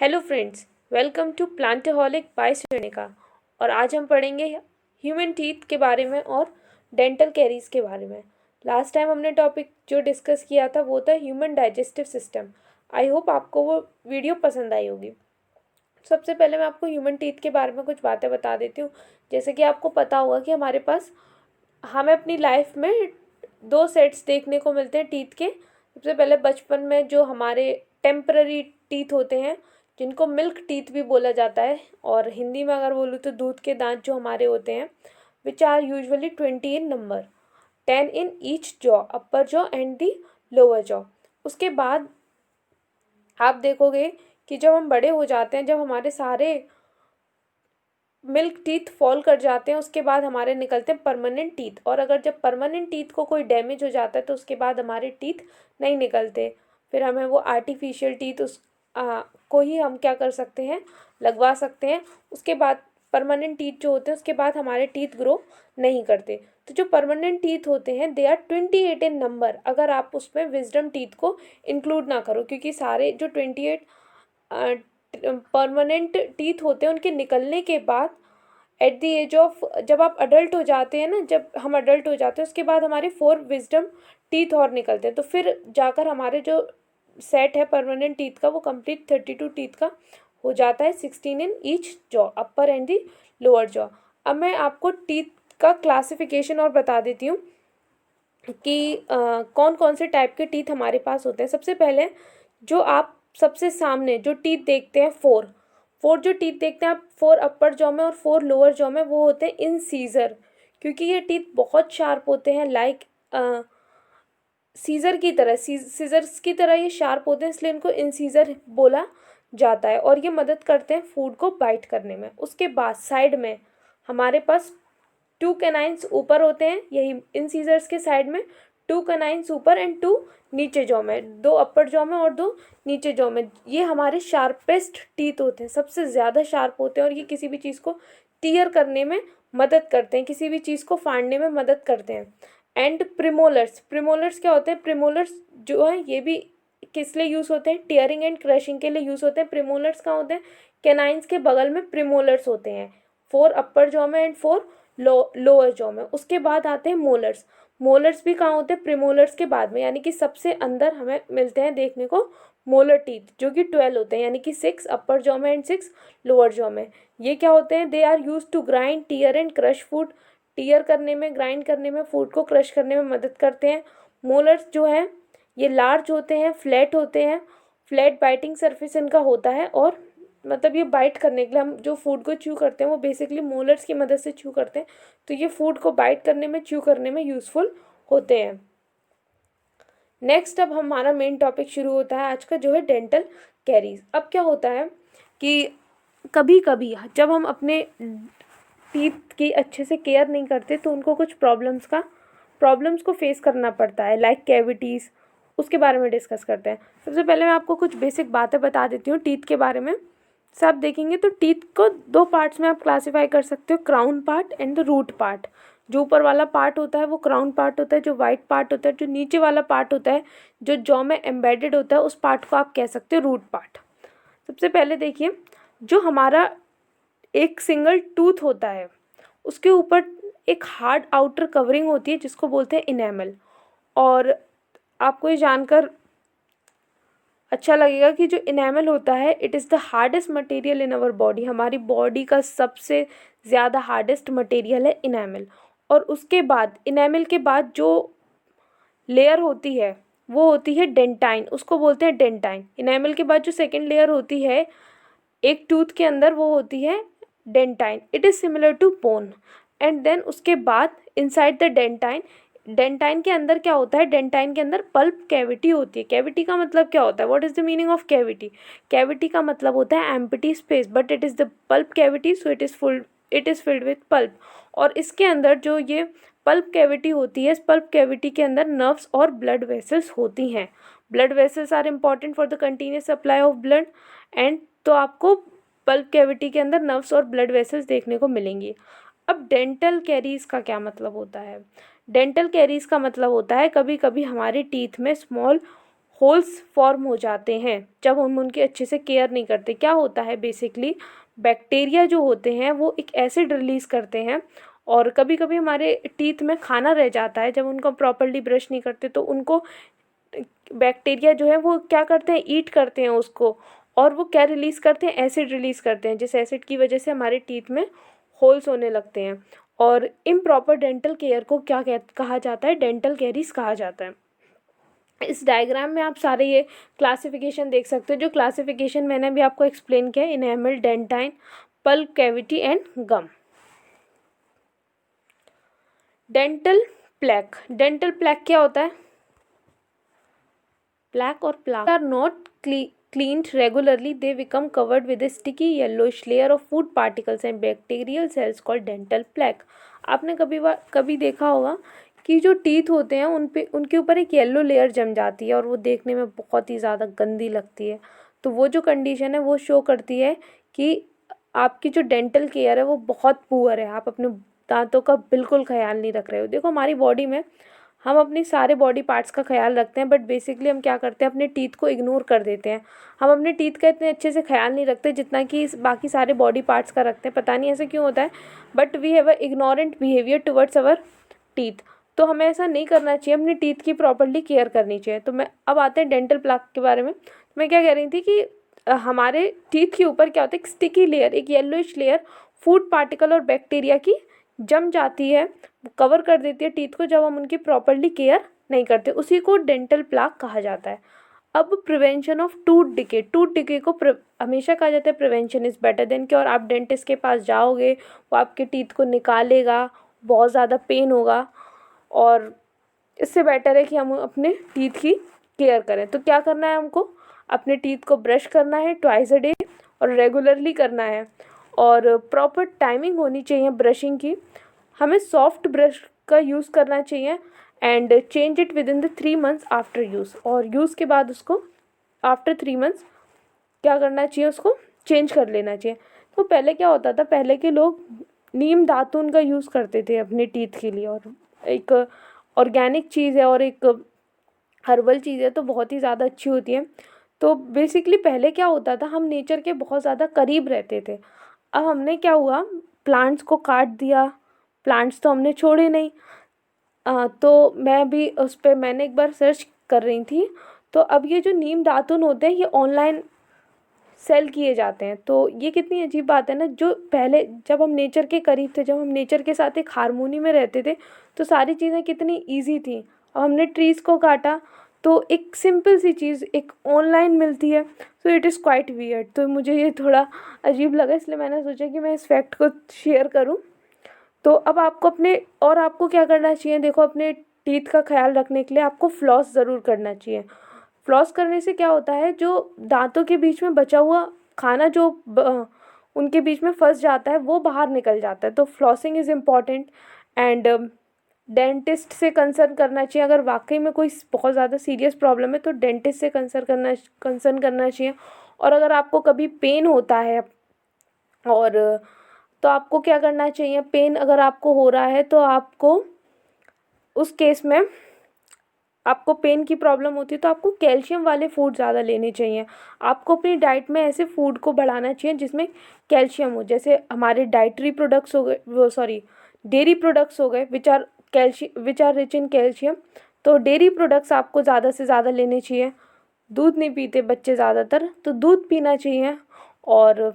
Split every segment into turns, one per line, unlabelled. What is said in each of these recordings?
Hello friends, welcome to Plantholic by Shrenika. और आज हम पढ़ेंगे ह्यूमन टीथ के बारे में और डेंटल कैरीज के बारे में। लास्ट टाइम हमने टॉपिक जो डिस्कस किया था वो था human digestive system. I hope आपको वो वीडियो पसंद आई होगी। सबसे पहले मैं आपको ह्यूमन टीथ के बारे में कुछ बातें बता देती हूँ। जैसे कि आपको पता होगा कि हमें अपनी लाइफ में दो सेट्स देखने को मिलते हैं टीथ के। सबसे पहले बचपन में जो हमारे टेम्पररी टीथ होते हैं, जिनको मिल्क टीथ भी बोला जाता है, और हिंदी में अगर बोलूँ तो दूध के दांत जो हमारे होते हैं, which are usually 20 in number, 10 in each jaw, upper jaw and the lower jaw. उसके बाद आप देखोगे कि जब हम बड़े हो जाते हैं, जब हमारे सारे मिल्क टीथ फॉल कर जाते हैं, उसके बाद हमारे निकलते हैं परमानेंट टीथ। और अगर जब परमानेंट टीथ को कोई डैमेज हो जाता है तो उसके बाद हमारे टीथ नहीं निकलते, फिर हमें वो आर्टिफिशियल टीथ को ही हम क्या कर सकते हैं, लगवा सकते हैं। उसके बाद परमानेंट टीथ जो होते हैं उसके बाद हमारे टीथ ग्रो नहीं करते। तो जो परमानेंट टीथ होते हैं दे आर 28 इन नंबर, अगर आप उसमें विजडम टीथ को इंक्लूड ना करो, क्योंकि सारे जो 28 परमानेंट टीथ होते हैं उनके निकलने के बाद एट द एज ऑफ, जब आप अडल्ट हो जाते हैं ना, जब हम अडल्ट हो जाते हैं उसके बाद हमारे 4 विजडम टीथ और निकलते हैं। तो फिर जाकर हमारे जो सेट है परमानेंट टीथ का वो कंप्लीट 32 टीथ का हो जाता है, 16 इन each jaw, upper and the lower jaw. अब मैं आपको टीथ का क्लासिफिकेशन और बता देती हूँ कि कौन कौन से टाइप के टीथ हमारे पास होते हैं। सबसे पहले जो आप सबसे सामने जो टीथ देखते हैं, फोर जो टीथ देखते हैं आप, 4 अपर जॉ में और 4 लोअर जॉ में, वो होते हैं इन सीजर। क्योंकि ये टीथ बहुत शार्प होते हैं, लाइक सीजर की तरह, सीजर्स की तरह ये शार्प होते हैं, इसलिए इनको इंसीजर बोला जाता है। और ये मदद करते हैं फूड को बाइट करने में। उसके बाद साइड में हमारे पास 2 कैनाइन्स ऊपर होते हैं, यही इंसीजर्स के साइड में 2 कैनाइन्स ऊपर एंड 2 नीचे जॉ में, 2 अपर जॉ में और 2 नीचे जॉ में। ये हमारे शार्पेस्ट टीथ होते हैं, सबसे ज़्यादा शार्प होते हैं, और ये किसी भी चीज़ को टीयर करने में मदद करते हैं, किसी भी चीज़ को फाड़ने में मदद करते हैं। एंड प्रिमोलर्स क्या होते हैं? प्रिमोलर्स जो है ये भी किस लिए यूज़ होते हैं? टीयरिंग एंड क्रशिंग के लिए यूज़ होते हैं। प्रिमोलर्स कहाँ होते हैं? कैनाइन्स के बगल में प्रिमोलर्स होते हैं, 4 अपर जॉ में एंड 4 लोअर जॉ में। उसके बाद आते हैं मोलर्स भी कहाँ होते हैं? प्रिमोलर्स के बाद में, यानी कि सबसे अंदर हमें मिलते हैं देखने को मोलर टीथ, जो कि 12 होते हैं, यानी कि 6 अपर जॉ में एंड 6 लोअर जॉ में। ये क्या होते हैं? They are used to grind, tear and crush food. Tear करने में, ग्राइंड करने में, फूड को क्रश करने में मदद करते हैं। मोलर्स जो है ये लार्ज होते हैं, फ्लैट होते हैं, फ्लैट बाइटिंग सरफेस इनका होता है, और मतलब ये बाइट करने के लिए, हम जो फूड को च्यू करते हैं वो बेसिकली मोलर्स की मदद से च्यू करते हैं, तो ये फूड को बाइट करने में, च्यू करने में यूज़फुल होते हैं। नेक्स्ट अब हमारा मेन टॉपिक शुरू होता है आज का, जो है डेंटल कैरीज। अब क्या होता है कि कभी कभी जब हम अपने टीथ की अच्छे से केयर नहीं करते तो उनको कुछ प्रॉब्लम्स को फेस करना पड़ता है, लाइक कैविटीज़। उसके बारे में डिस्कस करते हैं। सबसे पहले मैं आपको कुछ बेसिक बातें बता देती हूँ टीथ के बारे में। सब देखेंगे तो टीथ को 2 पार्ट्स में आप क्लासीफाई कर सकते हो, crown part and the root part. जो ऊपर वाला पार्ट होता है वो क्राउन पार्ट होता है, जो वाइट पार्ट होता है, जो नीचे वाला पार्ट होता है, जो जॉ में एम्बेडेड होता है, उस पार्ट को आप कह सकते हो रूट पार्ट। सबसे पहले देखिए, जो हमारा एक सिंगल टूथ होता है उसके ऊपर एक हार्ड आउटर कवरिंग होती है जिसको बोलते हैं इनेमल। और आपको ये जानकर अच्छा लगेगा कि जो इनेमल होता है, it is the hardest material in our body. हमारी बॉडी का सबसे ज़्यादा हार्डेस्ट मटेरियल है इनेमल। और उसके बाद इनेमल के बाद जो लेयर होती है वो होती है डेंटाइन, उसको बोलते हैं डेंटाइन। इनेमल के बाद जो सेकेंड लेयर होती है एक टूथ के अंदर, वो होती है dentine. It is similar to bone. And then उसके बाद इनसाइड द डेंटाइन, डेंटाइन के अंदर क्या होता है? डेंटाइन के अंदर पल्प कैविटी होती है। कैविटी का मतलब क्या होता है? What is the meaning of cavity? Cavity का मतलब होता है empty space, but it is the pulp cavity, so it is filled with pulp. और इसके अंदर जो ये पल्प कैविटी होती है, इस पल्प कैविटी के अंदर नर्व्स और ब्लड वेसल्स होती हैं। Blood vessels are important for the continuous supply of blood. And तो आपको पल्प कैविटी के अंदर नर्व्स और ब्लड वेसल्स देखने को मिलेंगी। अब डेंटल कैरीज का क्या मतलब होता है? डेंटल कैरीज का मतलब होता है कभी कभी हमारे टीथ में स्मॉल होल्स फॉर्म हो जाते हैं जब हम उनकी अच्छे से केयर नहीं करते। क्या होता है बेसिकली, बैक्टीरिया जो होते हैं वो एक एसिड रिलीज़ करते हैं, और कभी कभी हमारे टीथ में खाना रह जाता है, जब उनको प्रॉपरली ब्रश नहीं करते तो उनको बैक्टीरिया जो है वो क्या करते हैं, ईट करते हैं उसको, और वो क्या रिलीज़ करते हैं, एसिड रिलीज़ करते हैं, जिस एसिड की वजह से हमारे टीथ में होल्स होने लगते हैं। और इम्प्रॉपर डेंटल केयर को क्या कहा जाता है, डेंटल कैरीज कहा जाता है। इस डायग्राम में आप सारे ये क्लासिफिकेशन देख सकते हो, जो क्लासिफिकेशन मैंने अभी आपको एक्सप्लेन किया, enamel, dentine, pulp cavity and gum. Dental plaque, dental plaque क्या होता है, प्लैक और plaque are not cleaned regularly, they become covered with a sticky yellowish layer of food particles and bacterial cells called dental plaque। आपने कभी देखा होगा कि जो टीथ होते हैं उन पे उनके ऊपर एक येलो लेयर जम जाती है और वो देखने में बहुत ही ज़्यादा गंदी लगती है। तो वो जो कंडीशन है वो शो करती है कि आपकी जो डेंटल केयर है वो बहुत पुअर है, आप अपने दांतों का बिल्कुल ख्याल नहीं रख रहे हो। देखो हमारी बॉडी में हम अपनी सारे बॉडी पार्ट्स का ख्याल रखते हैं, बट बेसिकली हम क्या करते हैं, अपने टीथ को इग्नोर कर देते हैं। हम अपने टीथ का इतने अच्छे से ख्याल नहीं रखते जितना कि बाकी सारे बॉडी पार्ट्स का रखते हैं। पता नहीं ऐसे क्यों होता है, but we have a ignorant behaviour towards our teeth. तो हमें ऐसा नहीं करना चाहिए, अपनी टीथ की प्रॉपरली केयर करनी चाहिए। तो मैं अब आते हैं डेंटल प्लाक के बारे में। मैं क्या कह रही थी कि हमारे टीथ के ऊपर क्या होता है, एक स्टिकी लेयर, एक येलोइश लेयर फूड पार्टिकल और बैक्टीरिया की जम जाती है, कवर कर देती है टीथ को जब हम उनकी प्रॉपरली केयर नहीं करते, उसी को डेंटल प्लाक कहा जाता है। अब prevention of tooth decay, tooth decay को हमेशा कहा जाता है prevention is better than cure. आप डेंटिस्ट के पास जाओगे, वो आपके टीथ को निकालेगा, बहुत ज़्यादा पेन होगा, और इससे बेटर है कि हम अपने टीथ की केयर करें। तो क्या करना है, हमको अपने टीथ को ब्रश करना है ट्वाइस अ डे, और रेगुलरली करना है, और प्रॉपर टाइमिंग होनी चाहिए ब्रशिंग की। हमें सॉफ्ट ब्रश का यूज़ करना चाहिए, and change it with in the 3 months after use, और यूज़ के बाद उसको आफ्टर 3 मंथ्स क्या करना चाहिए, उसको चेंज कर लेना चाहिए। तो पहले क्या होता था, पहले के लोग नीम दातुन का यूज़ करते थे अपने टीथ के लिए, और एक ऑर्गेनिक चीज़ है और एक हर्बल चीज़ है, तो बहुत ही ज़्यादा अच्छी होती है। तो बेसिकली पहले क्या होता था, हम नेचर के बहुत ज़्यादा करीब रहते थे। अब हमने क्या हुआ, प्लांट्स को काट दिया, प्लांट्स तो हमने छोड़े नहीं। तो मैं भी उस पर मैंने एक बार सर्च कर रही थी, तो अब ये जो नीम दातुन होते हैं ये ऑनलाइन सेल किए जाते हैं। तो ये कितनी अजीब बात है ना, जो पहले जब हम नेचर के करीब थे, जब हम नेचर के साथ एक हारमोनी में रहते थे, तो सारी चीज़ें कितनी ईजी थी। अब हमने ट्रीज़ को काटा, तो एक सिंपल सी चीज़ एक ऑनलाइन मिलती है, तो इट इज़ क्वाइट वियर्ड। तो मुझे ये थोड़ा अजीब लगा, इसलिए मैंने सोचा कि मैं इस फैक्ट को शेयर करूं। तो अब आपको क्या करना चाहिए, देखो अपने टीथ का ख्याल रखने के लिए आपको फ्लॉस ज़रूर करना चाहिए। फ्लॉस करने से क्या होता है, जो दांतों के बीच में बचा हुआ खाना जो उनके बीच में फंस जाता है वो बाहर निकल जाता है। तो flossing is important, and dentist से कंसर्न करना चाहिए। अगर वाकई में कोई बहुत ज़्यादा सीरियस प्रॉब्लम है तो डेंटिस्ट से कंसर्न करना चाहिए। और अगर आपको कभी पेन होता है, और तो आपको क्या करना चाहिए, पेन अगर आपको हो रहा है तो आपको उस केस में आपको पेन की प्रॉब्लम होती है तो आपको कैल्शियम वाले फूड ज़्यादा लेने चाहिए। आपको अपनी डाइट में ऐसे फूड को बढ़ाना चाहिए जिसमें कैल्शियम हो, जैसे हमारे डाइटरी प्रोडक्ट्स हो गए, डेयरी प्रोडक्ट्स हो गए which are rich in calcium. तो डेयरी प्रोडक्ट्स आपको ज़्यादा से ज़्यादा लेने चाहिए। दूध नहीं पीते बच्चे ज़्यादातर, तो दूध पीना चाहिए, और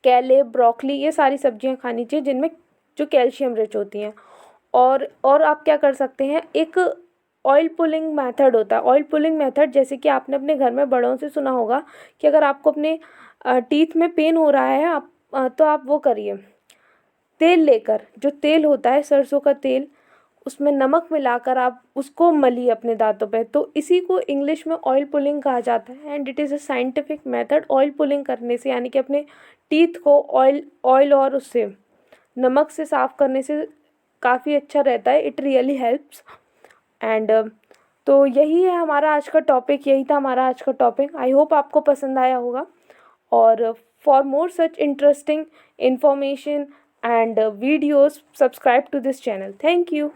केले, ब्रोकली, ये सारी सब्जियां खानी चाहिए जिनमें जो कैल्शियम रिच होती हैं। और आप क्या कर सकते हैं, एक ऑयल पुलिंग मेथड होता है। ऑयल पुलिंग मेथड जैसे कि आपने अपने घर में बड़ों से सुना होगा कि अगर आपको अपने टीथ में पेन हो रहा है तो आप वो करिए, तेल लेकर, जो तेल होता है सरसों का तेल, उसमें नमक मिलाकर आप उसको मलिए अपने दांतों पे। तो इसी को इंग्लिश में ऑयल पुलिंग कहा जाता है, and it is a scientific method. Oil pulling करने से यानी कि अपने टीथ को ऑयल और उससे नमक से साफ़ करने से काफ़ी अच्छा रहता है। It really helps. एंड तो यही है हमारा आज का टॉपिक, यही था हमारा आज का टॉपिक। आई होप आपको पसंद आया होगा, और for more such interesting information and videos, subscribe to this channel. Thank you.